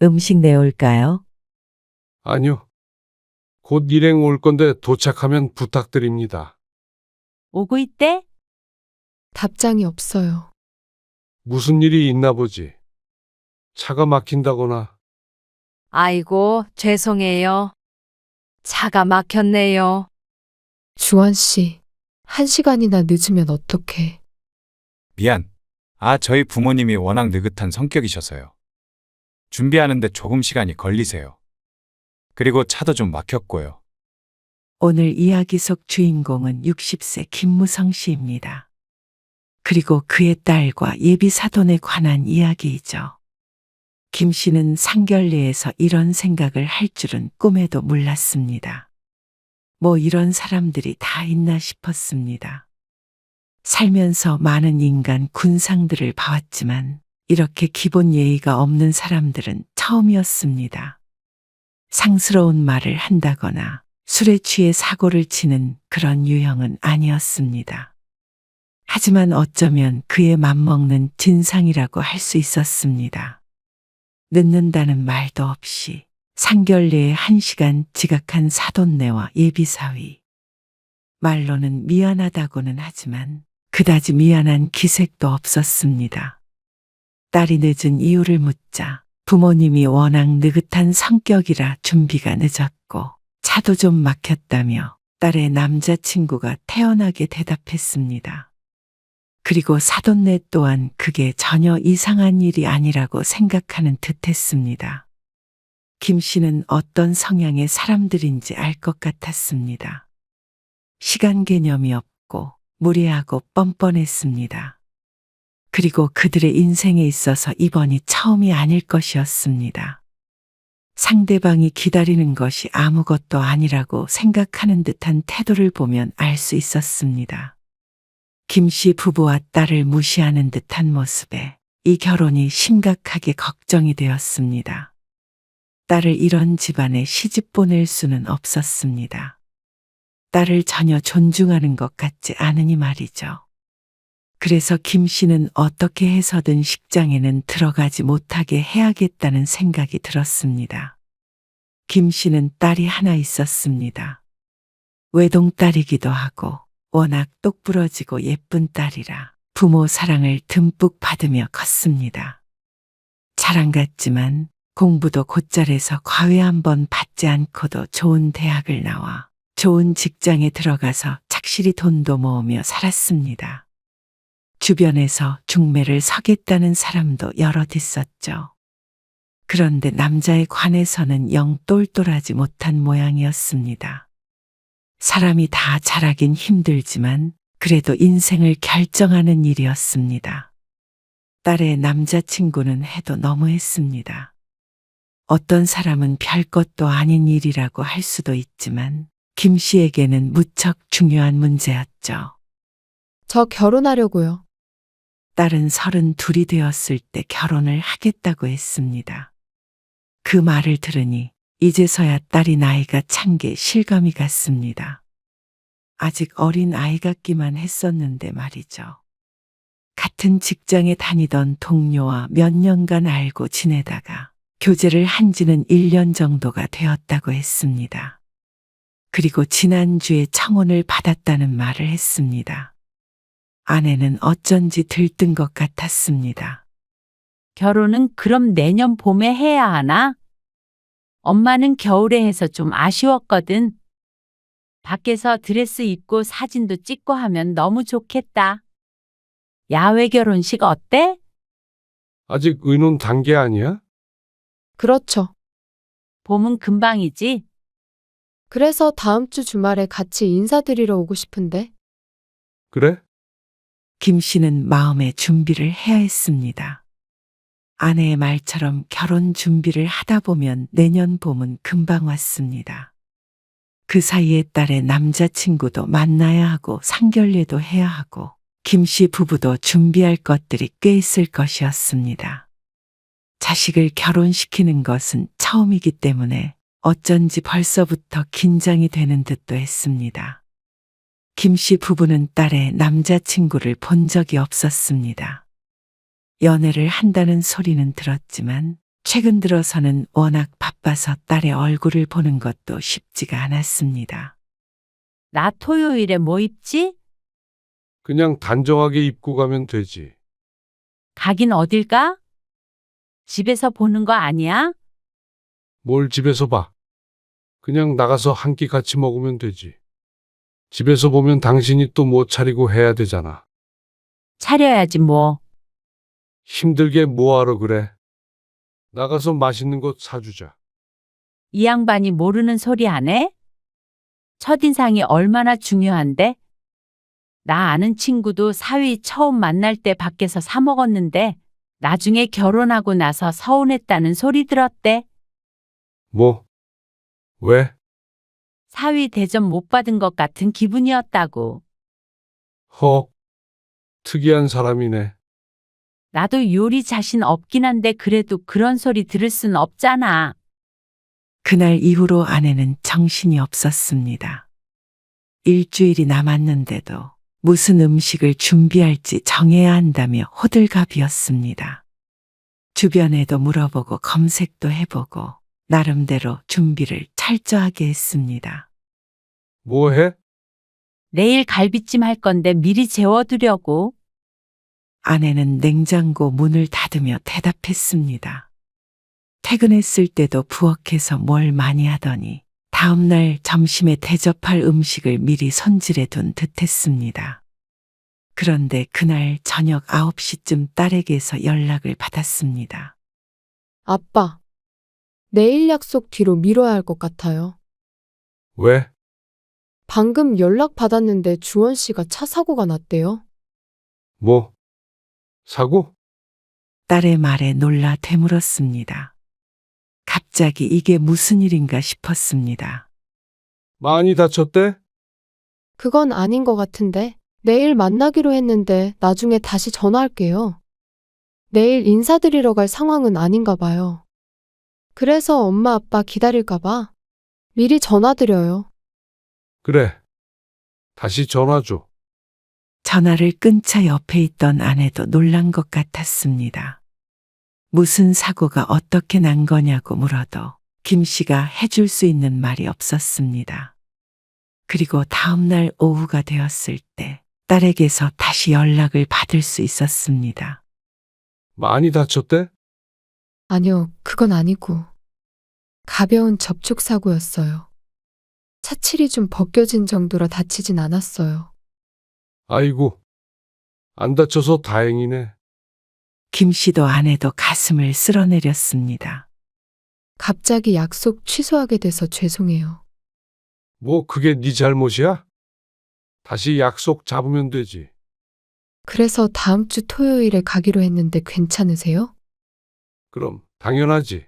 음식 내올까요? 아니요. 곧 일행 올 건데 도착하면 부탁드립니다. 오고 있대? 답장이 없어요. 무슨 일이 있나 보지. 차가 막힌다거나. 아이고, 죄송해요. 차가 막혔네요. 주원 씨, 1시간이나 늦으면 어떡해. 미안. 저희 부모님이 워낙 느긋한 성격이셔서요. 준비하는데 조금 시간이 걸리세요. 그리고 차도 좀 막혔고요. 오늘 이야기 속 주인공은 60세 김무성 씨입니다. 그리고 그의 딸과 예비 사돈에 관한 이야기이죠. 김 씨는 상결례에서 이런 생각을 할 줄은 꿈에도 몰랐습니다. 뭐 이런 사람들이 다 있나 싶었습니다. 살면서 많은 인간 군상들을 봐왔지만 이렇게 기본 예의가 없는 사람들은 처음이었습니다. 상스러운 말을 한다거나 술에 취해 사고를 치는 그런 유형은 아니었습니다. 하지만 어쩌면 그의 맘먹는 진상이라고 할 수 있었습니다. 늦는다는 말도 없이 상결례에 1시간 지각한 사돈네와 예비사위. 말로는 미안하다고는 하지만 그다지 미안한 기색도 없었습니다. 딸이 늦은 이유를 묻자 부모님이 워낙 느긋한 성격이라 준비가 늦었고 차도 좀 막혔다며 딸의 남자친구가 태연하게 대답했습니다. 그리고 사돈네 또한 그게 전혀 이상한 일이 아니라고 생각하는 듯했습니다. 김 씨는 어떤 성향의 사람들인지 알 것 같았습니다. 시간 개념이 없고 무례하고 뻔뻔했습니다. 그리고 그들의 인생에 있어서 이번이 처음이 아닐 것이었습니다. 상대방이 기다리는 것이 아무것도 아니라고 생각하는 듯한 태도를 보면 알 수 있었습니다. 김 씨 부부와 딸을 무시하는 듯한 모습에 이 결혼이 심각하게 걱정이 되었습니다. 딸을 이런 집안에 시집 보낼 수는 없었습니다. 딸을 전혀 존중하는 것 같지 않으니 말이죠. 그래서 김 씨는 어떻게 해서든 식장에는 들어가지 못하게 해야겠다는 생각이 들었습니다. 김 씨는 딸이 하나 있었습니다. 외동딸이기도 하고 워낙 똑부러지고 예쁜 딸이라 부모 사랑을 듬뿍 받으며 컸습니다. 자랑 같지만 공부도 곧잘해서 과외 한 번 받지 않고도 좋은 대학을 나와 좋은 직장에 들어가서 착실히 돈도 모으며 살았습니다. 주변에서 중매를 서겠다는 사람도 여럿 있었죠. 그런데 남자에 관해서는 영 똘똘하지 못한 모양이었습니다. 사람이 다 잘하긴 힘들지만 그래도 인생을 결정하는 일이었습니다. 딸의 남자친구는 해도 너무했습니다. 어떤 사람은 별것도 아닌 일이라고 할 수도 있지만 김 씨에게는 무척 중요한 문제였죠. 저 결혼하려고요. 딸은 32이 되었을 때 결혼을 하겠다고 했습니다. 그 말을 들으니 이제서야 딸이 나이가 찬 게 실감이 갔습니다. 아직 어린 아이 같기만 했었는데 말이죠. 같은 직장에 다니던 동료와 몇 년간 알고 지내다가 교제를 한 지는 1년 정도가 되었다고 했습니다. 그리고 지난주에 청혼을 받았다는 말을 했습니다. 아내는 어쩐지 들뜬 것 같았습니다. 결혼은 그럼 내년 봄에 해야 하나? 엄마는 겨울에 해서 좀 아쉬웠거든. 밖에서 드레스 입고 사진도 찍고 하면 너무 좋겠다. 야외 결혼식 어때? 아직 의논 단계 아니야? 그렇죠. 봄은 금방이지. 그래서 다음 주 주말에 같이 인사드리러 오고 싶은데. 그래? 김 씨는 마음의 준비를 해야 했습니다. 아내의 말처럼 결혼 준비를 하다 보면 내년 봄은 금방 왔습니다. 그 사이에 딸의 남자친구도 만나야 하고 상견례도 해야 하고 김 씨 부부도 준비할 것들이 꽤 있을 것이었습니다. 자식을 결혼시키는 것은 처음이기 때문에 어쩐지 벌써부터 긴장이 되는 듯도 했습니다. 김 씨 부부는 딸의 남자친구를 본 적이 없었습니다. 연애를 한다는 소리는 들었지만 최근 들어서는 워낙 바빠서 딸의 얼굴을 보는 것도 쉽지가 않았습니다. 나 토요일에 뭐 입지? 그냥 단정하게 입고 가면 되지. 가긴 어딜 가? 집에서 보는 거 아니야? 뭘 집에서 봐. 그냥 나가서 한 끼 같이 먹으면 되지. 집에서 보면 당신이 또 뭐 차리고 해야 되잖아. 차려야지 뭐. 힘들게 뭐하러 그래. 나가서 맛있는 거 사주자. 이 양반이 모르는 소리 안 해? 첫인상이 얼마나 중요한데? 나 아는 친구도 사위 처음 만날 때 밖에서 사 먹었는데 나중에 결혼하고 나서 서운했다는 소리 들었대. 뭐? 왜? 사위 대접 못 받은 것 같은 기분이었다고. 헉. 특이한 사람이네. 나도 요리 자신 없긴 한데 그래도 그런 소리 들을 순 없잖아. 그날 이후로 아내는 정신이 없었습니다. 일주일이 남았는데도 무슨 음식을 준비할지 정해야 한다며 호들갑이었습니다. 주변에도 물어보고 검색도 해보고 나름대로 준비를 철저하게 했습니다. 뭐 해? 내일 갈비찜 할 건데 미리 재워두려고. 아내는 냉장고 문을 닫으며 대답했습니다. 퇴근했을 때도 부엌에서 뭘 많이 하더니 다음날 점심에 대접할 음식을 미리 손질해 둔 듯했습니다. 그런데 그날 저녁 9시쯤 딸에게서 연락을 받았습니다. 아빠, 내일 약속 뒤로 미뤄야 할 것 같아요. 왜? 방금 연락 받았는데 주원 씨가 차 사고가 났대요. 뭐? 사고? 딸의 말에 놀라 되물었습니다. 갑자기 이게 무슨 일인가 싶었습니다. 많이 다쳤대? 그건 아닌 것 같은데 내일 만나기로 했는데 나중에 다시 전화할게요. 내일 인사드리러 갈 상황은 아닌가 봐요. 그래서 엄마 아빠 기다릴까 봐 미리 전화드려요. 그래. 다시 전화 줘. 전화를 끈 차 옆에 있던 아내도 놀란 것 같았습니다. 무슨 사고가 어떻게 난 거냐고 물어도 김 씨가 해줄 수 있는 말이 없었습니다. 그리고 다음날 오후가 되었을 때 딸에게서 다시 연락을 받을 수 있었습니다. 많이 다쳤대? 아니요, 그건 아니고 가벼운 접촉사고였어요. 차칠이 좀 벗겨진 정도라 다치진 않았어요. 아이고. 안 다쳐서 다행이네. 김 씨도 아내도 가슴을 쓸어내렸습니다. 갑자기 약속 취소하게 돼서 죄송해요. 뭐 그게 네 잘못이야? 다시 약속 잡으면 되지. 그래서 다음 주 토요일에 가기로 했는데 괜찮으세요? 그럼 당연하지.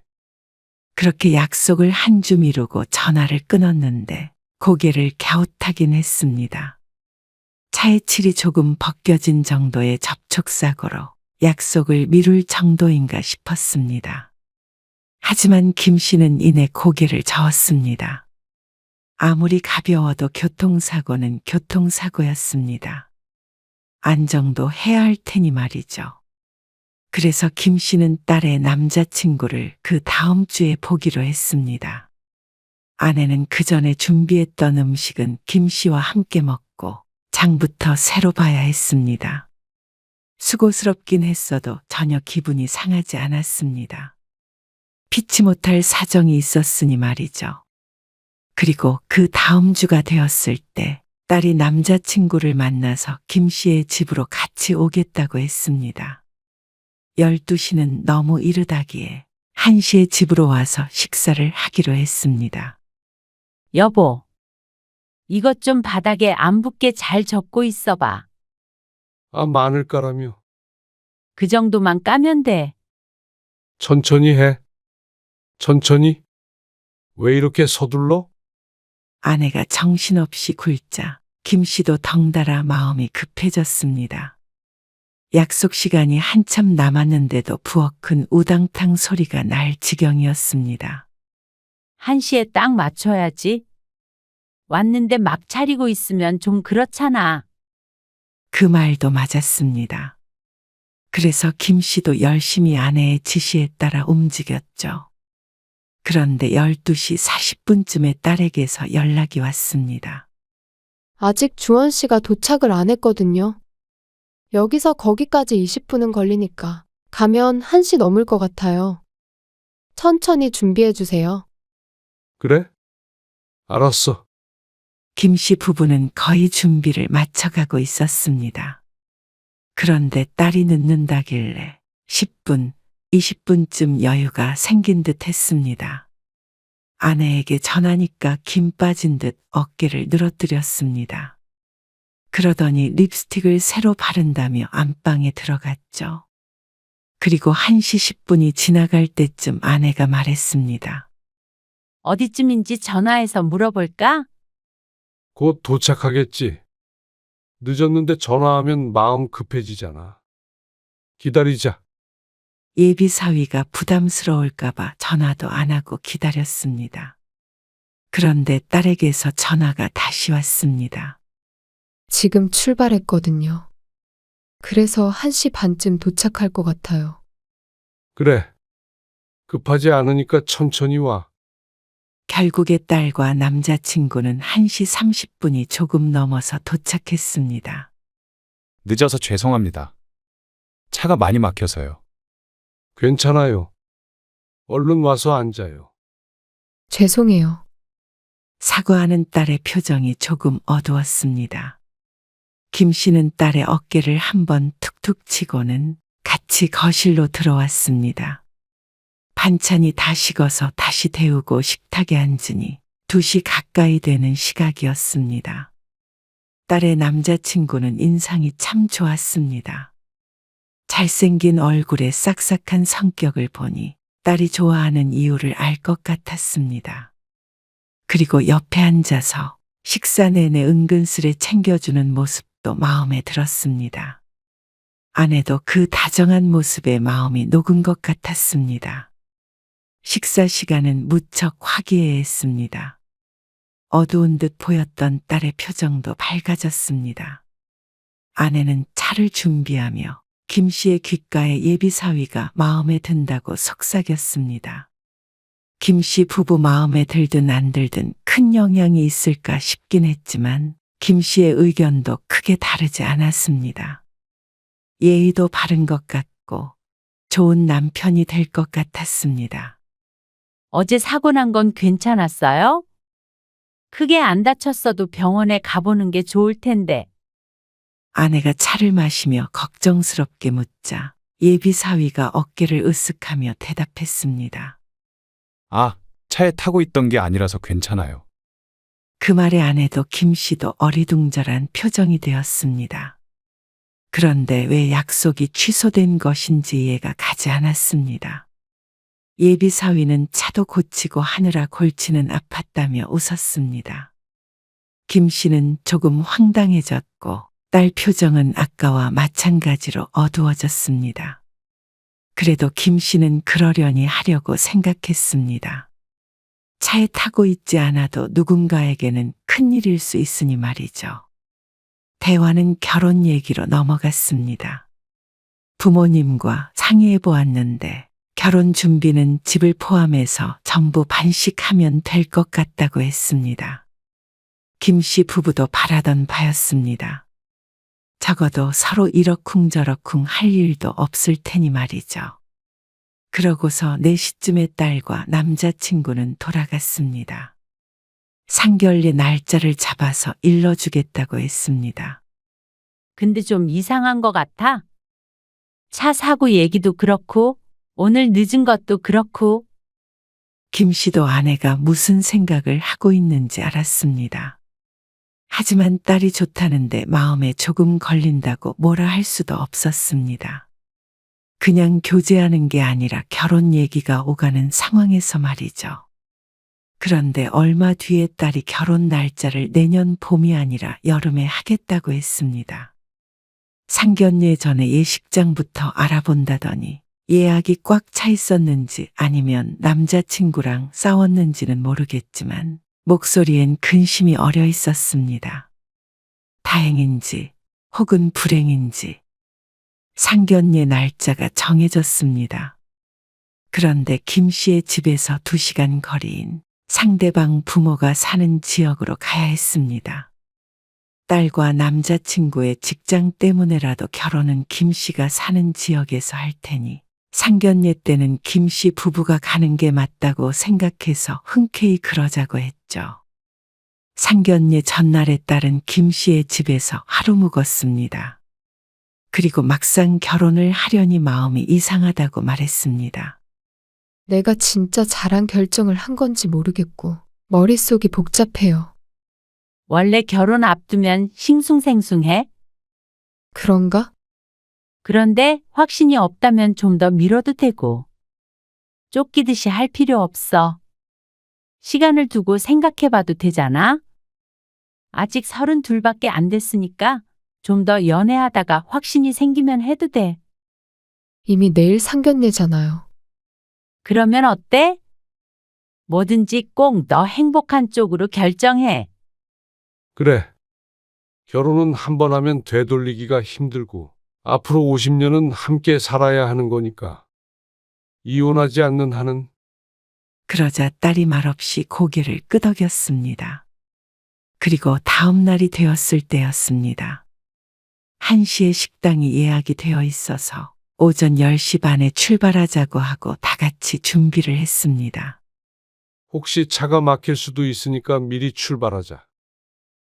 그렇게 약속을 한 주 미루고 전화를 끊었는데 고개를 갸웃하긴 했습니다. 차의 칠이 조금 벗겨진 정도의 접촉사고로 약속을 미룰 정도인가 싶었습니다. 하지만 김 씨는 이내 고개를 저었습니다. 아무리 가벼워도 교통사고는 교통사고였습니다. 안정도 해야 할 테니 말이죠. 그래서 김 씨는 딸의 남자친구를 그 다음 주에 보기로 했습니다. 아내는 그 전에 준비했던 음식은 김 씨와 함께 먹고 장부터 새로 봐야 했습니다. 수고스럽긴 했어도 전혀 기분이 상하지 않았습니다. 피치 못할 사정이 있었으니 말이죠. 그리고 그 다음 주가 되었을 때 딸이 남자친구를 만나서 김 씨의 집으로 같이 오겠다고 했습니다. 12시는 너무 이르다기에 1시에 집으로 와서 식사를 하기로 했습니다. 여보, 이것 좀 바닥에 안 붙게 잘 접고 있어봐. 아, 마늘 까라며. 그 정도만 까면 돼. 천천히 해. 천천히. 왜 이렇게 서둘러? 아내가 정신없이 굴자 김 씨도 덩달아 마음이 급해졌습니다. 약속 시간이 한참 남았는데도 부엌은 우당탕 소리가 날 지경이었습니다. 1시에 딱 맞춰야지. 왔는데 막 차리고 있으면 좀 그렇잖아. 그 말도 맞았습니다. 그래서 김 씨도 열심히 아내의 지시에 따라 움직였죠. 그런데 12시 40분쯤에 딸에게서 연락이 왔습니다. 아직 주원 씨가 도착을 안 했거든요. 여기서 거기까지 20분은 걸리니까 가면 1시 넘을 것 같아요. 천천히 준비해 주세요. 그래? 알았어. 김 씨 부부는 거의 준비를 마쳐가고 있었습니다. 그런데 딸이 늦는다길래 10분, 20분쯤 여유가 생긴 듯 했습니다. 아내에게 전하니까 김 빠진 듯 어깨를 늘어뜨렸습니다. 그러더니 립스틱을 새로 바른다며 안방에 들어갔죠. 그리고 1시 10분이 지나갈 때쯤 아내가 말했습니다. 어디쯤인지 전화해서 물어볼까? 곧 도착하겠지. 늦었는데 전화하면 마음 급해지잖아. 기다리자. 예비 사위가 부담스러울까봐 전화도 안 하고 기다렸습니다. 그런데 딸에게서 전화가 다시 왔습니다. 지금 출발했거든요. 그래서 1시 반쯤 도착할 것 같아요. 그래. 급하지 않으니까 천천히 와. 결국에 딸과 남자친구는 1시 30분이 조금 넘어서 도착했습니다. 늦어서 죄송합니다. 차가 많이 막혀서요. 괜찮아요. 얼른 와서 앉아요. 죄송해요. 사과하는 딸의 표정이 조금 어두웠습니다. 김 씨는 딸의 어깨를 한번 툭툭 치고는 같이 거실로 들어왔습니다. 반찬이 다 식어서 다시 데우고 식탁에 앉으니 2시 가까이 되는 시각이었습니다. 딸의 남자친구는 인상이 참 좋았습니다. 잘생긴 얼굴에 싹싹한 성격을 보니 딸이 좋아하는 이유를 알 것 같았습니다. 그리고 옆에 앉아서 식사 내내 은근슬에 챙겨주는 모습도 마음에 들었습니다. 아내도 그 다정한 모습에 마음이 녹은 것 같았습니다. 식사 시간은 무척 화기애애했습니다. 어두운 듯 보였던 딸의 표정도 밝아졌습니다. 아내는 차를 준비하며 김 씨의 귓가에 예비 사위가 마음에 든다고 속삭였습니다. 김 씨 부부 마음에 들든 안 들든 큰 영향이 있을까 싶긴 했지만 김 씨의 의견도 크게 다르지 않았습니다. 예의도 바른 것 같고 좋은 남편이 될 것 같았습니다. 어제 사고 난 건 괜찮았어요? 크게 안 다쳤어도 병원에 가보는 게 좋을 텐데. 아내가 차를 마시며 걱정스럽게 묻자 예비 사위가 어깨를 으쓱하며 대답했습니다. 아, 차에 타고 있던 게 아니라서 괜찮아요. 그 말에 아내도 김 씨도 어리둥절한 표정이 되었습니다. 그런데 왜 약속이 취소된 것인지 이해가 가지 않았습니다. 예비 사위는 차도 고치고 하느라 골치는 아팠다며 웃었습니다. 김 씨는 조금 황당해졌고 딸 표정은 아까와 마찬가지로 어두워졌습니다. 그래도 김 씨는 그러려니 하려고 생각했습니다. 차에 타고 있지 않아도 누군가에게는 큰일일 수 있으니 말이죠. 대화는 결혼 얘기로 넘어갔습니다. 부모님과 상의해 보았는데 결혼 준비는 집을 포함해서 전부 반씩하면 될 것 같다고 했습니다. 김 씨 부부도 바라던 바였습니다. 적어도 서로 이러쿵저러쿵 할 일도 없을 테니 말이죠. 그러고서 4시쯤에 딸과 남자친구는 돌아갔습니다. 상견례 날짜를 잡아서 일러주겠다고 했습니다. 근데 좀 이상한 것 같아. 차 사고 얘기도 그렇고 오늘 늦은 것도 그렇고. 김 씨도 아내가 무슨 생각을 하고 있는지 알았습니다. 하지만 딸이 좋다는데 마음에 조금 걸린다고 뭐라 할 수도 없었습니다. 그냥 교제하는 게 아니라 결혼 얘기가 오가는 상황에서 말이죠. 그런데 얼마 뒤에 딸이 결혼 날짜를 내년 봄이 아니라 여름에 하겠다고 했습니다. 상견례 전에 예식장부터 알아본다더니 예약이 꽉 차 있었는지 아니면 남자친구랑 싸웠는지는 모르겠지만 목소리엔 근심이 어려 있었습니다. 다행인지 혹은 불행인지 상견례 날짜가 정해졌습니다. 그런데 김 씨의 집에서 2시간 거리인 상대방 부모가 사는 지역으로 가야 했습니다. 딸과 남자친구의 직장 때문에라도 결혼은 김 씨가 사는 지역에서 할 테니 상견례 때는 김 씨 부부가 가는 게 맞다고 생각해서 흔쾌히 그러자고 했죠. 상견례 전날에 딸은 김 씨의 집에서 하루 묵었습니다. 그리고 막상 결혼을 하려니 마음이 이상하다고 말했습니다. 내가 진짜 잘한 결정을 한 건지 모르겠고 머릿속이 복잡해요. 원래 결혼 앞두면 싱숭생숭해? 그런가? 그런데 확신이 없다면 좀 더 미뤄도 되고. 쫓기듯이 할 필요 없어. 시간을 두고 생각해봐도 되잖아? 아직 32밖에 안 됐으니까 좀 더 연애하다가 확신이 생기면 해도 돼. 이미 내일 상견례잖아요. 그러면 어때? 뭐든지 꼭 너 행복한 쪽으로 결정해. 그래. 결혼은 한 번 하면 되돌리기가 힘들고 앞으로 50년은 함께 살아야 하는 거니까. 이혼하지 않는 한은 그러자 딸이 말없이 고개를 끄덕였습니다. 그리고 다음 날이 되었을 때였습니다. 1시에 식당이 예약이 되어 있어서 오전 10시 반에 출발하자고 하고 다 같이 준비를 했습니다. 혹시 차가 막힐 수도 있으니까 미리 출발하자.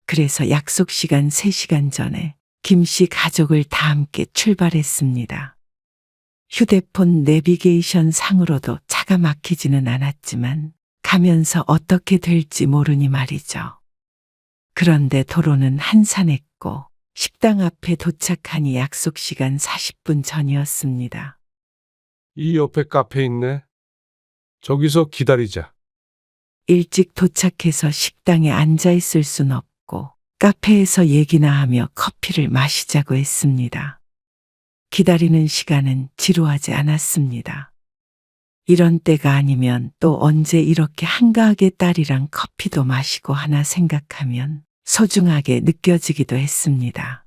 그래서 약속 시간 3시간 전에 김 씨 가족을 다 함께 출발했습니다. 휴대폰 내비게이션 상으로도 차가 막히지는 않았지만 가면서 어떻게 될지 모르니 말이죠. 그런데 도로는 한산했고 식당 앞에 도착하니 약속 시간 40분 전이었습니다. 이 옆에 카페 있네. 저기서 기다리자. 일찍 도착해서 식당에 앉아 있을 순 없고 카페에서 얘기나 하며 커피를 마시자고 했습니다. 기다리는 시간은 지루하지 않았습니다. 이런 때가 아니면 또 언제 이렇게 한가하게 딸이랑 커피도 마시고 하나 생각하면 소중하게 느껴지기도 했습니다.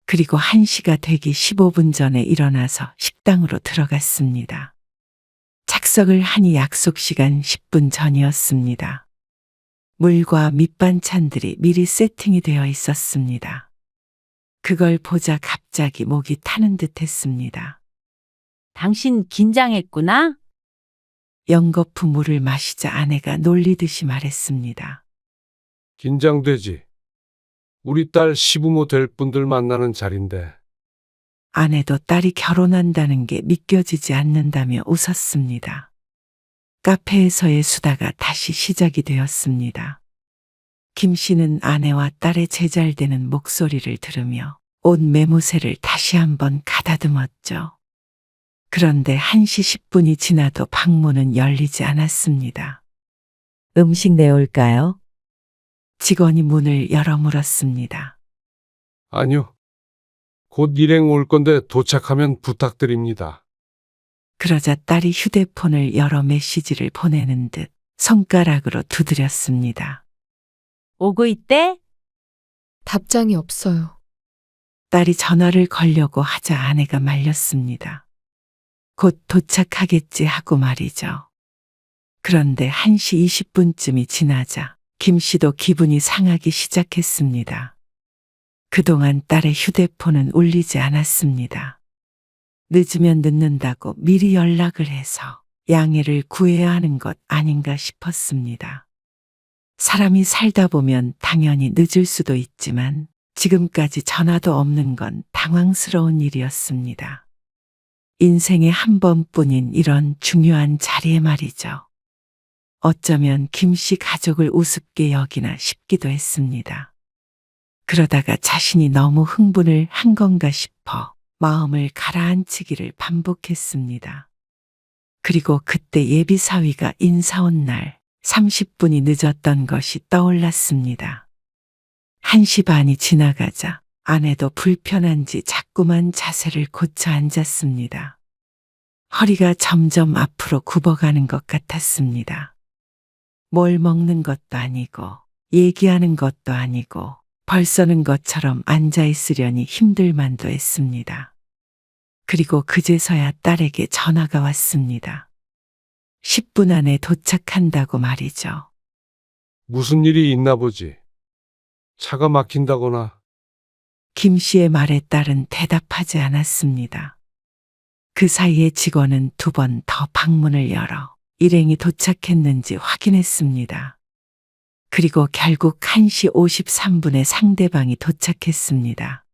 그리고 1시가 되기 15분 전에 일어나서 식당으로 들어갔습니다. 착석을 하니 약속 시간 10분 전이었습니다. 물과 밑반찬들이 미리 세팅이 되어 있었습니다. 그걸 보자 갑자기 목이 타는 듯 했습니다. 당신 긴장했구나? 연거푸 물을 마시자 아내가 놀리듯이 말했습니다. 긴장되지. 우리 딸 시부모 될 분들 만나는 자리인데. 아내도 딸이 결혼한다는 게 믿겨지지 않는다며 웃었습니다. 카페에서의 수다가 다시 시작이 되었습니다. 김 씨는 아내와 딸의 제잘되는 목소리를 들으며 옷 매무새를 다시 한번 가다듬었죠. 그런데 1시 10분이 지나도 방문은 열리지 않았습니다. 음식 내올까요? 직원이 문을 열어 물었습니다. 아니요. 곧 일행 올 건데 도착하면 부탁드립니다. 그러자 딸이 휴대폰을 열어 메시지를 보내는 듯 손가락으로 두드렸습니다. 오고 있대? 답장이 없어요. 딸이 전화를 걸려고 하자 아내가 말렸습니다. 곧 도착하겠지 하고 말이죠. 그런데 1시 20분쯤이 지나자 김 씨도 기분이 상하기 시작했습니다. 그동안 딸의 휴대폰은 울리지 않았습니다. 늦으면 늦는다고 미리 연락을 해서 양해를 구해야 하는 것 아닌가 싶었습니다. 사람이 살다 보면 당연히 늦을 수도 있지만 지금까지 전화도 없는 건 당황스러운 일이었습니다. 인생에 한 번뿐인 이런 중요한 자리에 말이죠. 어쩌면 김 씨 가족을 우습게 여기나 싶기도 했습니다. 그러다가 자신이 너무 흥분을 한 건가 싶어 마음을 가라앉히기를 반복했습니다. 그리고 그때 예비사위가 인사 온 날 30분이 늦었던 것이 떠올랐습니다. 1시 반이 지나가자 아내도 불편한지 자꾸만 자세를 고쳐 앉았습니다. 허리가 점점 앞으로 굽어가는 것 같았습니다. 뭘 먹는 것도 아니고 얘기하는 것도 아니고 벌써는 것처럼 앉아 있으려니 힘들만도 했습니다. 그리고 그제서야 딸에게 전화가 왔습니다. 10분 안에 도착한다고 말이죠. 무슨 일이 있나 보지. 차가 막힌다거나. 김 씨의 말에 딸은 대답하지 않았습니다. 그 사이에 직원은 2번 더 방문을 열어 일행이 도착했는지 확인했습니다. 그리고 결국 1시 53분에 상대방이 도착했습니다.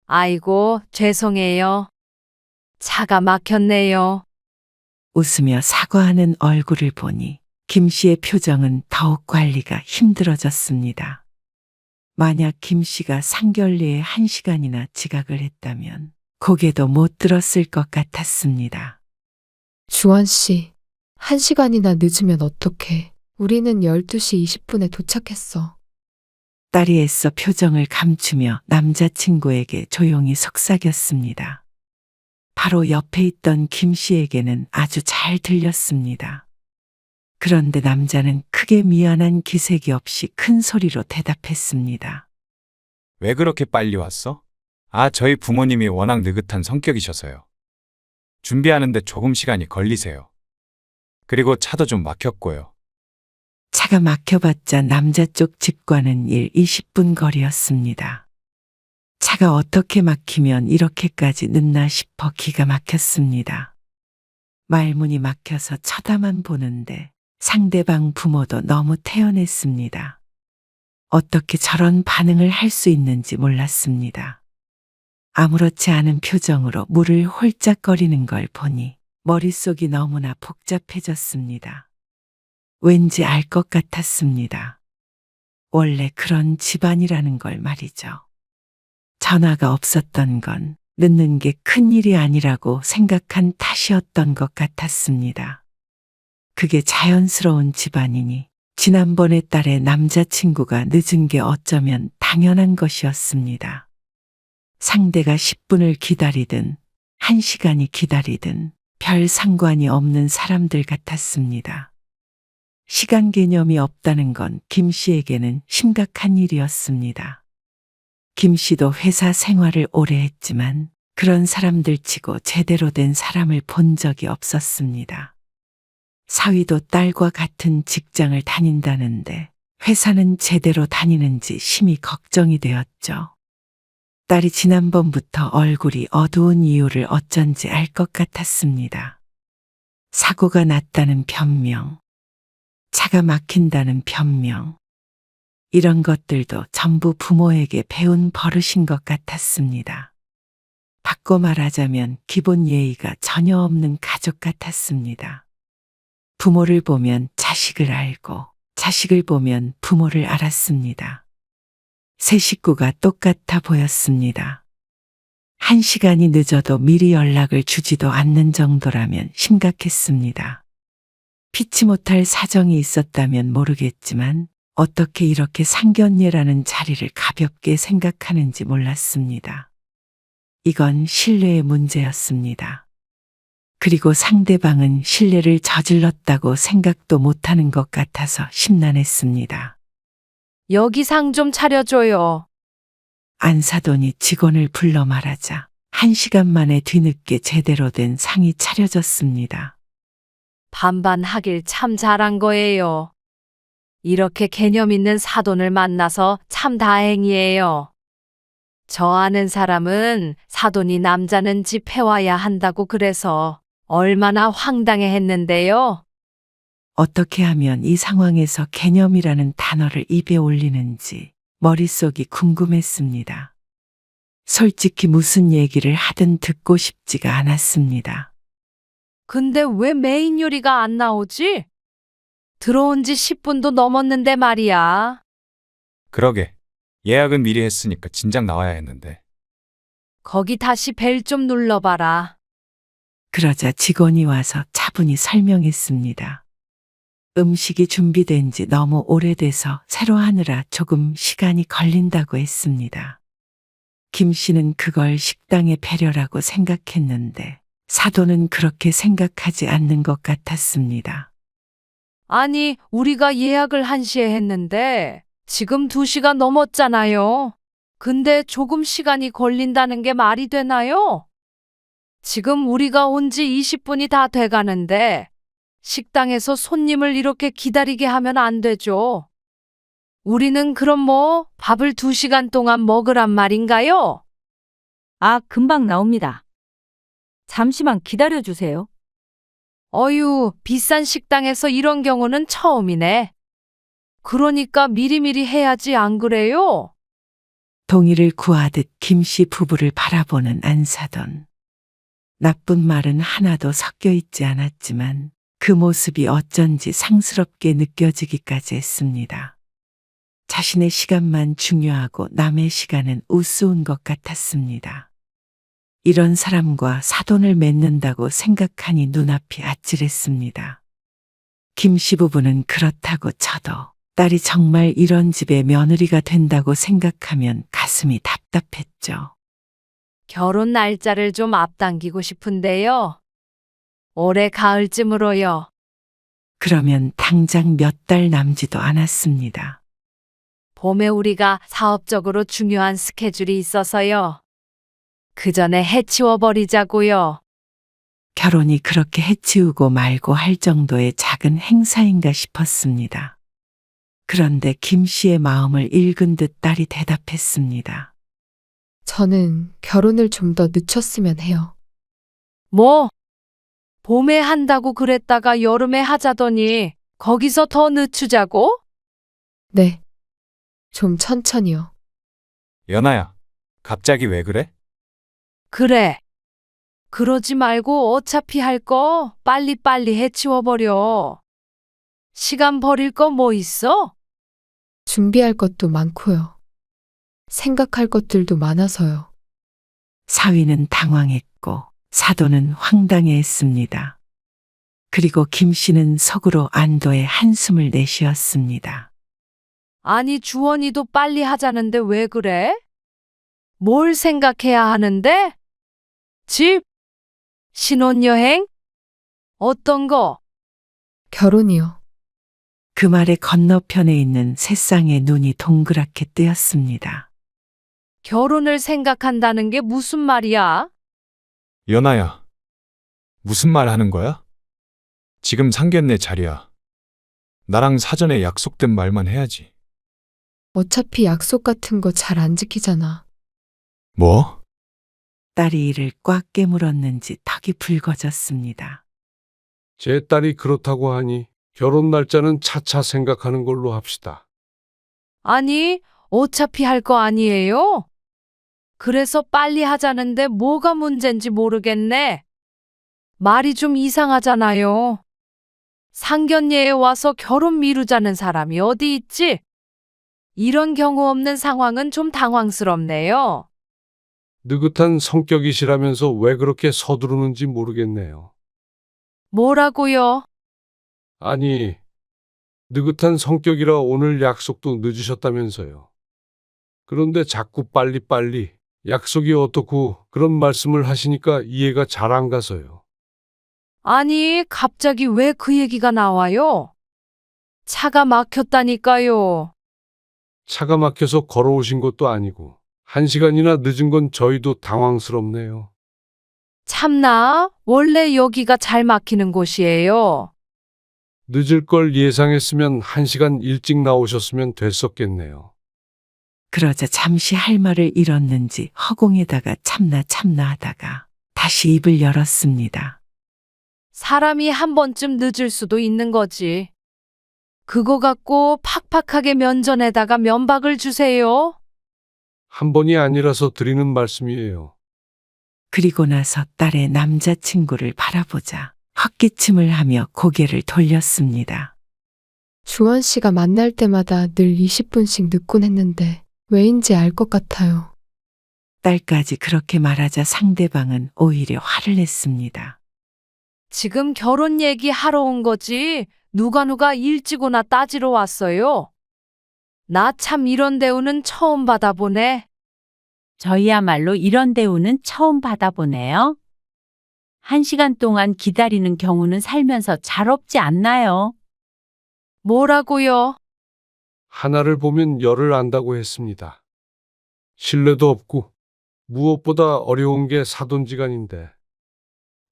아이고, 죄송해요. 차가 막혔네요. 웃으며 사과하는 얼굴을 보니 김 씨의 표정은 더욱 관리가 힘들어졌습니다. 만약 김 씨가 상견례에 1시간이나 지각을 했다면 고개도 못 들었을 것 같았습니다. 주원 씨, 1시간이나 늦으면 어떡해. 우리는 12시 20분에 도착했어. 딸이 애써 표정을 감추며 남자친구에게 조용히 속삭였습니다. 바로 옆에 있던 김 씨에게는 아주 잘 들렸습니다. 그런데 남자는 크게 미안한 기색이 없이 큰 소리로 대답했습니다. 왜 그렇게 빨리 왔어? 저희 부모님이 워낙 느긋한 성격이셔서요. 준비하는데 조금 시간이 걸리세요. 그리고 차도 좀 막혔고요. 차가 막혀봤자 남자 쪽 집과는 20분 거리였습니다. 차가 어떻게 막히면 이렇게까지 늦나 싶어 기가 막혔습니다. 말문이 막혀서 쳐다만 보는데 상대방 부모도 너무 태연했습니다. 어떻게 저런 반응을 할 수 있는지 몰랐습니다. 아무렇지 않은 표정으로 물을 홀짝거리는 걸 보니 머릿속이 너무나 복잡해졌습니다. 왠지 알 것 같았습니다. 원래 그런 집안이라는 걸 말이죠. 전화가 없었던 건 늦는 게 큰일이 아니라고 생각한 탓이었던 것 같았습니다. 그게 자연스러운 집안이니 지난번에 딸의 남자친구가 늦은 게 어쩌면 당연한 것이었습니다. 상대가 10분을 기다리든 1시간이 기다리든 별 상관이 없는 사람들 같았습니다. 시간 개념이 없다는 건 김 씨에게는 심각한 일이었습니다. 김 씨도 회사 생활을 오래 했지만 그런 사람들 치고 제대로 된 사람을 본 적이 없었습니다. 사위도 딸과 같은 직장을 다닌다는데 회사는 제대로 다니는지 심히 걱정이 되었죠. 딸이 지난번부터 얼굴이 어두운 이유를 어쩐지 알 것 같았습니다. 사고가 났다는 변명, 차가 막힌다는 변명, 이런 것들도 전부 부모에게 배운 버릇인 것 같았습니다. 바꿔 말하자면 기본 예의가 전혀 없는 가족 같았습니다. 부모를 보면 자식을 알고 자식을 보면 부모를 알았습니다. 세 식구가 똑같아 보였습니다. 1시간이 늦어도 미리 연락을 주지도 않는 정도라면 심각했습니다. 피치 못할 사정이 있었다면 모르겠지만 어떻게 이렇게 상견례라는 자리를 가볍게 생각하는지 몰랐습니다. 이건 신뢰의 문제였습니다. 그리고 상대방은 신뢰를 저질렀다고 생각도 못하는 것 같아서 심란했습니다. 여기 상 좀 차려줘요. 안사돈이 직원을 불러 말하자 1시간 만에 뒤늦게 제대로 된 상이 차려졌습니다. 반반 하길 참 잘한 거예요. 이렇게 개념 있는 사돈을 만나서 참 다행이에요. 저 아는 사람은 사돈이 남자는 집 해와야 한다고 그래서 얼마나 황당해 했는데요. 어떻게 하면 이 상황에서 개념이라는 단어를 입에 올리는지 머릿속이 궁금했습니다. 솔직히 무슨 얘기를 하든 듣고 싶지가 않았습니다. 근데 왜 메인 요리가 안 나오지? 들어온 지 10분도 넘었는데 말이야. 그러게. 예약은 미리 했으니까 진작 나와야 했는데. 거기 다시 벨 좀 눌러봐라. 그러자 직원이 와서 차분히 설명했습니다. 음식이 준비된 지 너무 오래돼서 새로 하느라 조금 시간이 걸린다고 했습니다. 김 씨는 그걸 식당의 배려라고 생각했는데 사돈은 그렇게 생각하지 않는 것 같았습니다. 아니, 우리가 예약을 1시에 했는데 지금 2시가 넘었잖아요. 근데 조금 시간이 걸린다는 게 말이 되나요? 지금 우리가 온 지 20분이 다 돼가는데 식당에서 손님을 이렇게 기다리게 하면 안 되죠. 우리는 그럼 뭐 밥을 2시간 동안 먹으란 말인가요? 아, 금방 나옵니다. 잠시만 기다려 주세요. 어휴, 비싼 식당에서 이런 경우는 처음이네. 그러니까 미리미리 해야지 안 그래요? 동의를 구하듯 김씨 부부를 바라보는 안사돈. 나쁜 말은 하나도 섞여 있지 않았지만 그 모습이 어쩐지 상스럽게 느껴지기까지 했습니다. 자신의 시간만 중요하고 남의 시간은 우스운 것 같았습니다. 이런 사람과 사돈을 맺는다고 생각하니 눈앞이 아찔했습니다. 김씨 부부는 그렇다고 쳐도 딸이 정말 이런 집의 며느리가 된다고 생각하면 가슴이 답답했죠. 결혼 날짜를 좀 앞당기고 싶은데요. 올해 가을쯤으로요. 그러면 당장 몇 달 남지도 않았습니다. 봄에 우리가 사업적으로 중요한 스케줄이 있어서요. 그 전에 해치워 버리자고요. 결혼이 그렇게 해치우고 말고 할 정도의 작은 행사인가 싶었습니다. 그런데 김 씨의 마음을 읽은 듯 딸이 대답했습니다. 저는 결혼을 좀 더 늦췄으면 해요. 뭐? 봄에 한다고 그랬다가 여름에 하자더니 거기서 더 늦추자고? 네. 좀 천천히요. 연아야, 갑자기 왜 그래? 그래. 그러지 말고 어차피 할 거 빨리빨리 해치워버려. 시간 버릴 거 뭐 있어? 준비할 것도 많고요. 생각할 것들도 많아서요. 사위는 당황했고 사돈은 황당해했습니다. 그리고 김 씨는 속으로 안도의 한숨을 내쉬었습니다. 아니, 주원이도 빨리 하자는데 왜 그래? 뭘 생각해야 하는데? 집? 신혼여행? 어떤 거? 결혼이요. 그 말의 건너편에 있는 새쌍의 눈이 동그랗게 뜨였습니다. 결혼을 생각한다는 게 무슨 말이야? 연아야, 무슨 말 하는 거야? 지금 상견례 자리야. 나랑 사전에 약속된 말만 해야지. 어차피 약속 같은 거 잘 안 지키잖아. 뭐? 딸이 이를 꽉 깨물었는지 턱이 붉어졌습니다. 제 딸이 그렇다고 하니 결혼 날짜는 차차 생각하는 걸로 합시다. 아니, 어차피 할 거 아니에요? 그래서 빨리 하자는데 뭐가 문제인지 모르겠네. 말이 좀 이상하잖아요. 상견례에 와서 결혼 미루자는 사람이 어디 있지? 이런 경우 없는 상황은 좀 당황스럽네요. 느긋한 성격이시라면서 왜 그렇게 서두르는지 모르겠네요. 뭐라고요? 아니, 느긋한 성격이라 오늘 약속도 늦으셨다면서요. 그런데 자꾸 빨리빨리 약속이 어떻고 그런 말씀을 하시니까 이해가 잘 안 가서요. 아니, 갑자기 왜 그 얘기가 나와요? 차가 막혔다니까요. 차가 막혀서 걸어오신 것도 아니고 1시간이나 늦은 건 저희도 당황스럽네요. 참나, 원래 여기가 잘 막히는 곳이에요. 늦을 걸 예상했으면 1시간 일찍 나오셨으면 됐었겠네요. 그러자 잠시 할 말을 잃었는지 허공에다가 참나 하다가 다시 입을 열었습니다. 사람이 한 번쯤 늦을 수도 있는 거지. 그거 갖고 팍팍하게 면전에다가 면박을 주세요. 한 번이 아니라서 드리는 말씀이에요. 그리고 나서 딸의 남자친구를 바라보자 헛기침을 하며 고개를 돌렸습니다. 주원 씨가 만날 때마다 늘 20분씩 늦곤 했는데 왜인지 알 것 같아요. 딸까지 그렇게 말하자 상대방은 오히려 화를 냈습니다. 지금 결혼 얘기 하러 온 거지. 누가 일찍 오나 따지러 왔어요. 나 참 이런 대우는 처음 받아보네. 저희야말로 이런 대우는 처음 받아보네요. 1시간 동안 기다리는 경우는 살면서 잘 없지 않나요? 뭐라고요? 하나를 보면 열을 안다고 했습니다. 신뢰도 없고 무엇보다 어려운 게 사돈지간인데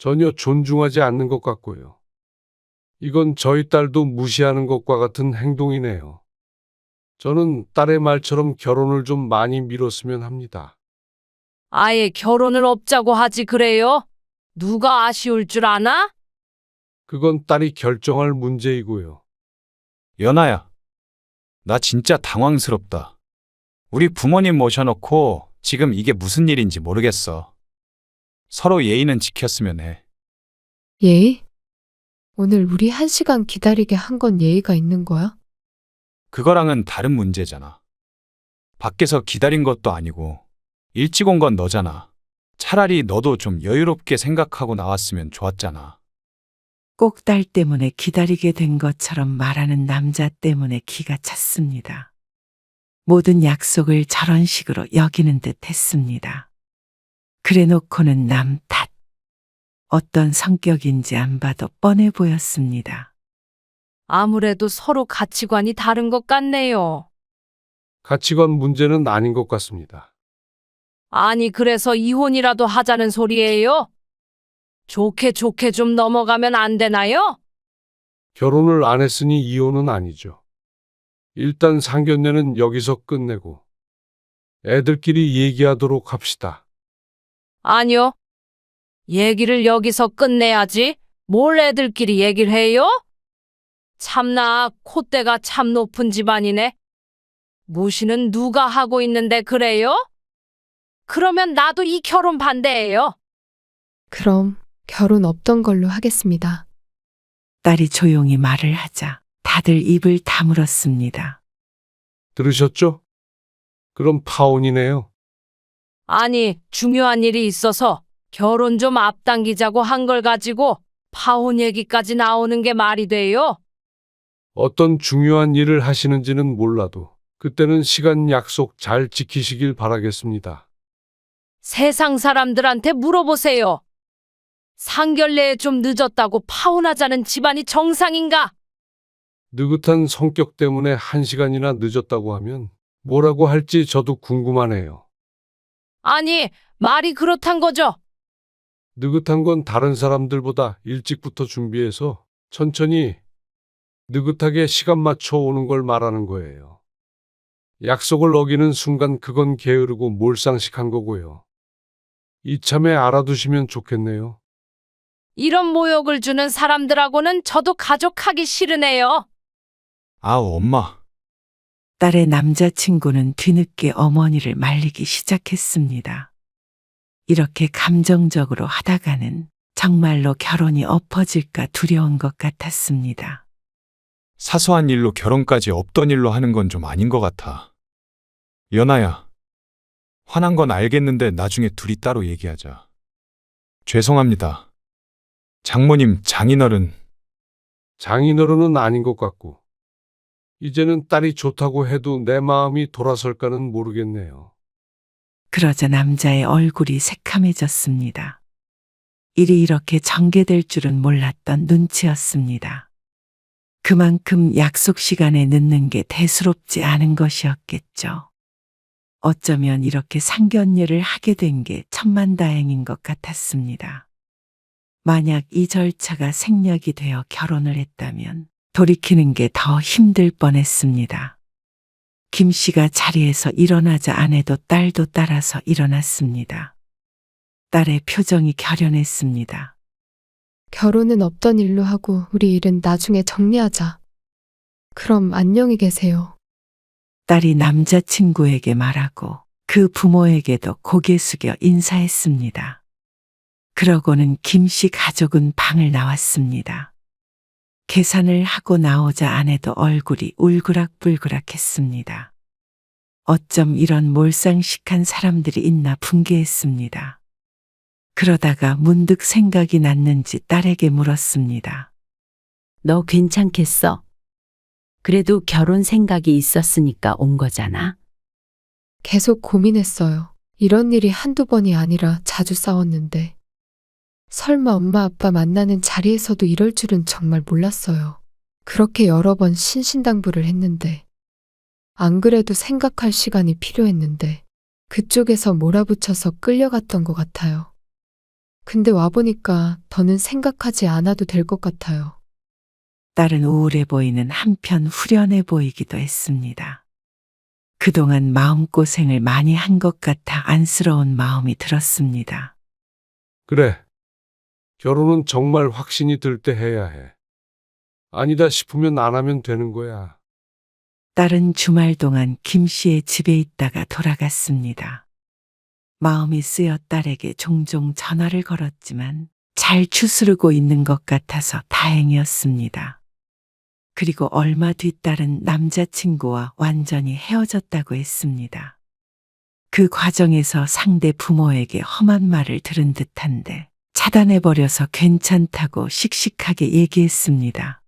전혀 존중하지 않는 것 같고요. 이건 저희 딸도 무시하는 것과 같은 행동이네요. 저는 딸의 말처럼 결혼을 좀 많이 미뤘으면 합니다. 아예 결혼을 없자고 하지 그래요? 누가 아쉬울 줄 아나? 그건 딸이 결정할 문제이고요. 연아야, 나 진짜 당황스럽다. 우리 부모님 모셔놓고 지금 이게 무슨 일인지 모르겠어. 서로 예의는 지켰으면 해. 예의? 오늘 우리 1시간 기다리게 한 건 예의가 있는 거야? 그거랑은 다른 문제잖아. 밖에서 기다린 것도 아니고 일찍 온 건 너잖아. 차라리 너도 좀 여유롭게 생각하고 나왔으면 좋았잖아. 꼭 딸 때문에 기다리게 된 것처럼 말하는 남자 때문에 기가 찼습니다. 모든 약속을 저런 식으로 여기는 듯 했습니다. 그래 놓고는 남 탓. 어떤 성격인지 안 봐도 뻔해 보였습니다. 아무래도 서로 가치관이 다른 것 같네요. 가치관 문제는 아닌 것 같습니다. 아니, 그래서 이혼이라도 하자는 소리예요? 좋게 좋게 좀 넘어가면 안 되나요? 결혼을 안 했으니 이혼은 아니죠. 일단 상견례는 여기서 끝내고 애들끼리 얘기하도록 합시다. 아니요. 얘기를 여기서 끝내야지. 뭘 애들끼리 얘기를 해요? 참나, 콧대가 참 높은 집안이네. 무시는 누가 하고 있는데 그래요? 그러면 나도 이 결혼 반대예요. 그럼 결혼 없던 걸로 하겠습니다. 딸이 조용히 말을 하자 다들 입을 다물었습니다. 들으셨죠? 그럼 파혼이네요. 아니, 중요한 일이 있어서 결혼 좀 앞당기자고 한 걸 가지고 파혼 얘기까지 나오는 게 말이 돼요? 어떤 중요한 일을 하시는지는 몰라도 그때는 시간 약속 잘 지키시길 바라겠습니다. 세상 사람들한테 물어보세요. 상견례에 좀 늦었다고 파혼하자는 집안이 정상인가? 느긋한 성격 때문에 1시간이나 늦었다고 하면 뭐라고 할지 저도 궁금하네요. 아니, 말이 그렇단 거죠. 느긋한 건 다른 사람들보다 일찍부터 준비해서 천천히 느긋하게 시간 맞춰 오는 걸 말하는 거예요. 약속을 어기는 순간 그건 게으르고 몰상식한 거고요. 이참에 알아두시면 좋겠네요. 이런 모욕을 주는 사람들하고는 저도 가족하기 싫으네요. 아우, 엄마. 딸의 남자친구는 뒤늦게 어머니를 말리기 시작했습니다. 이렇게 감정적으로 하다가는 정말로 결혼이 엎어질까 두려운 것 같았습니다. 사소한 일로 결혼까지 없던 일로 하는 건 좀 아닌 것 같아. 연아야, 화난 건 알겠는데 나중에 둘이 따로 얘기하자. 죄송합니다. 장모님, 장인어른. 장인어른은 아닌 것 같고 이제는 딸이 좋다고 해도 내 마음이 돌아설까는 모르겠네요. 그러자 남자의 얼굴이 새카매졌습니다. 일이 이렇게 전개될 줄은 몰랐던 눈치였습니다. 그만큼 약속 시간에 늦는 게 대수롭지 않은 것이었겠죠. 어쩌면 이렇게 상견례를 하게 된 게 천만다행인 것 같았습니다. 만약 이 절차가 생략이 되어 결혼을 했다면 돌이키는 게 더 힘들 뻔했습니다. 김 씨가 자리에서 일어나자 아내도 딸도 따라서 일어났습니다. 딸의 표정이 결연했습니다. 결혼은 없던 일로 하고 우리 일은 나중에 정리하자. 그럼 안녕히 계세요. 딸이 남자친구에게 말하고 그 부모에게도 고개 숙여 인사했습니다. 그러고는 김 씨 가족은 방을 나왔습니다. 계산을 하고 나오자 아내도 얼굴이 울그락불그락했습니다. 어쩜 이런 몰상식한 사람들이 있나 분개했습니다. 그러다가 문득 생각이 났는지 딸에게 물었습니다. 너 괜찮겠어? 그래도 결혼 생각이 있었으니까 온 거잖아. 계속 고민했어요. 이런 일이 한두 번이 아니라 자주 싸웠는데. 설마 엄마 아빠 만나는 자리에서도 이럴 줄은 정말 몰랐어요. 그렇게 여러 번 신신당부를 했는데. 안 그래도 생각할 시간이 필요했는데. 그쪽에서 몰아붙여서 끌려갔던 것 같아요. 근데 와보니까 더는 생각하지 않아도 될 것 같아요. 딸은 우울해 보이는 한편 후련해 보이기도 했습니다. 그동안 마음고생을 많이 한 것 같아 안쓰러운 마음이 들었습니다. 그래. 결혼은 정말 확신이 들 때 해야 해. 아니다 싶으면 안 하면 되는 거야. 딸은 주말 동안 김 씨의 집에 있다가 돌아갔습니다. 마음이 쓰여 딸에게 종종 전화를 걸었지만 잘 추스르고 있는 것 같아서 다행이었습니다. 그리고 얼마 뒤 딸은 남자친구와 완전히 헤어졌다고 했습니다. 그 과정에서 상대 부모에게 험한 말을 들은 듯한데 차단해버려서 괜찮다고 씩씩하게 얘기했습니다.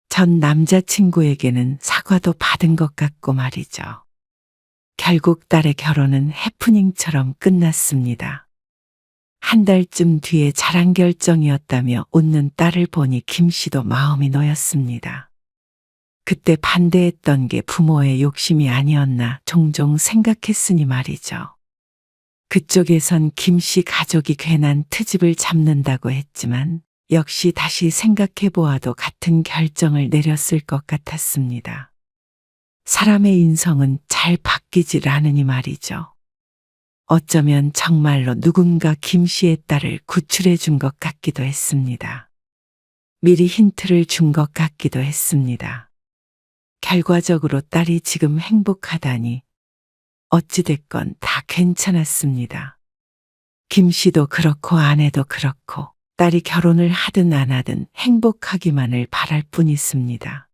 전 남자친구에게는 사과도 받은 것 같고 말이죠. 결국 딸의 결혼은 해프닝처럼 끝났습니다. 한 달쯤 뒤에 자랑 결정이었다며 웃는 딸을 보니 김 씨도 마음이 놓였습니다. 그때 반대했던 게 부모의 욕심이 아니었나 종종 생각했으니 말이죠. 그쪽에선 김 씨 가족이 괜한 트집을 잡는다고 했지만 역시 다시 생각해 보아도 같은 결정을 내렸을 것 같았습니다. 사람의 인성은 잘 바뀌질 않으니 말이죠. 어쩌면 정말로 누군가 김 씨의 딸을 구출해 준 것 같기도 했습니다. 미리 힌트를 준 것 같기도 했습니다. 결과적으로 딸이 지금 행복하다니 어찌됐건 다 괜찮았습니다. 김 씨도 그렇고 아내도 그렇고 딸이 결혼을 하든 안 하든 행복하기만을 바랄 뿐이었습니다.